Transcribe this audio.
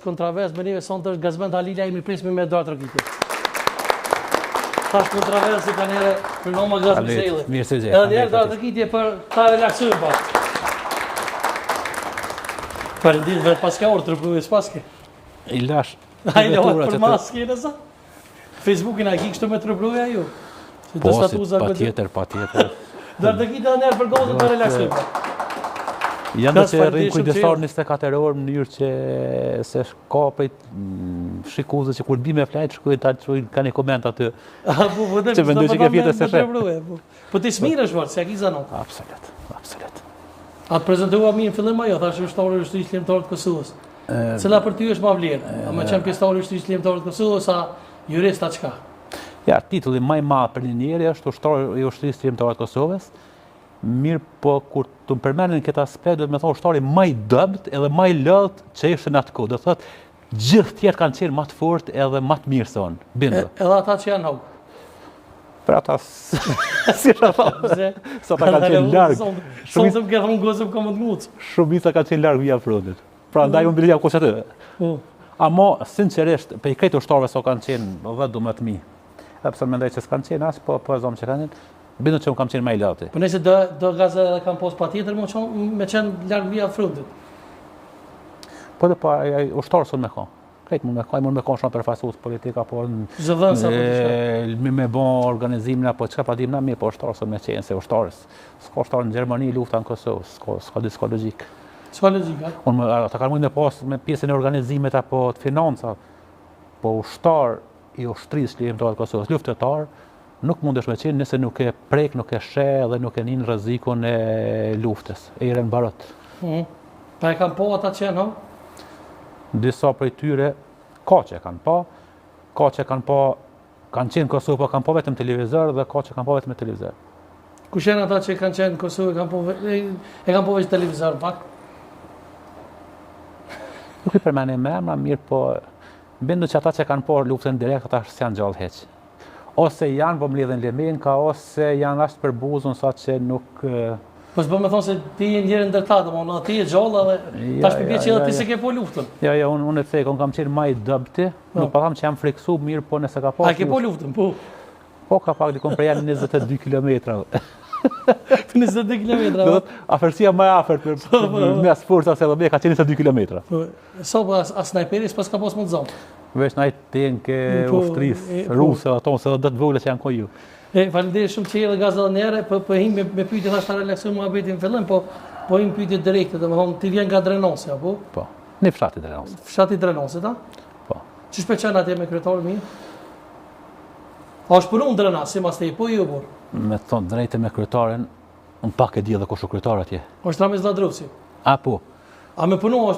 Kontravers me neve sonë të është Gazmend Halila i mi prismi me dorë trokitje. Tash kontraversi ka nere për noma gaz me shejle. Edhe njerë dorë trokitje për ta relaksujë pak. Për ndit vetë paska orë të rëpluve s'paske. I lash. A i lohet për maske në sa? Facebookin a ki kështu me të rëpluve a ju? Po, pa tjetër. Dorë trokitje edhe njerë për gozën të relaksujë pak. Janë që rrinë kujdestar 24 orë në mënyrë që se ka prej shikuesve që kur bime flajt shkojnë ta çojnë kanë koment aty. Që mendoj që ke vjetë se sheh. Po ti smiresh vart, se a ki zanon. Absolut. A të prezentua mi në fillim ajo, thash ushtari i shtrisë lëmtarë të Kosovës. Cila për ty është më vlerë? A më qenë pjesëtar i shtrisë lëmtarë të Kosovës a jurist a çka? Ja, titulli më i madh për një njeri është ushtari i shtrisë lëmtarë të Kosovës. Mirë, po kur të më përmenin këtë aspekt, do të me thonë ushtari më i dobt edhe më i lodhët që ishte në atë kohë. Do thotë, gjithë tjerë kanë qenë më të fortë edhe më të mirë se unë. Bindu. Edhe ata që janë hog. Për ata si thonë, sa ta kanë qenë largë. Sonë të më këtë më gozëm ka më të ngucë. Shumica kanë qenë largë via frontit. Pra ndaj unë bilja kusë aty. Amo, sinqerisht, pe i krejtë ushtarëve so kanë qenë dhe du më të mi. Epse mendoj që s'kanë qenë asë, po e zomë që kanë qenë. Bindu që më kam qenë më i lati. Po nëse do gaze edhe kam pos pa tjetër, me qenë largë via frontit. Po dhe pa, ushtarë së me ka. Krejtë mund me ka, i mund me ka shumë përfaqësues politika, po me bon organizimin, apo çka pa dim na mirë, po ushtarë së me qenë, se ushtarës. S'ka ushtarë në Gjermani, lufta në Kosovë, s'ka logjik. S'ka logjik, a? Unë ata kanë mund me pas me pjesën e organizimit apo të financa, po ushtarë i ushtrisë lëmtarë të Kosovës, luftëtar, nuk mundesh me qenë nëse nuk e prek, nuk e sheh dhe nuk e nin rrezikun e luftës. E në barot. Pa e kanë po ata që janë, Disa prej tyre ka që kanë po, kanë qenë Kosovë, po kanë po vetëm televizor dhe ka që kanë po vetëm televizor. Kush janë ata që kanë qenë Kosovë e kanë po vetë televizor pak? Nuk i përmendem me emra, mirë, po bindu që ata që kanë po luftën direkt ata s'janë gjallë hiç. Ose janë po mledhen Lemenka, ose janë ashtë për buzën sa që nuk... Po s'po me thonë se ti e njërë ndërtatë, ma ti e gjalla dhe tash përpje që edhe ti se ke po luftën. Ja, unë e thekë, unë kam qenë ma i dëbti, nuk pa tham që jam friksu mirë, po nëse ka po... A ke po luftën, po? Po ka pak dikon për janë 22 kilometra. 22 kilometra, po? Afërsia më e afërt për mes forcave se edhe me ka qenë 22 kilometra. So, a snajperi s'pas ka pos më të zonë? Veç na i tenke ushtrisë, ruse, ato se dhe të vogla që janë koju. Faleminderit shumë që edhe gazet nere, po him me pyetje thash ta relaksoj muhabetin në fillim, po him pyetje direkte, domethënë ti vjen nga Drenose apo? Po. Në fshati Drenose. Fshati Drenose, ta? Po. Ç'është pëlqen atje me kryetarin mi? A është punon Drenas, si mas te po jo por? Me thon drejtë me kryetarin, un pak e di edhe kush është kryetari atje. Është Ramiz Ladrusi. A po. A me punon është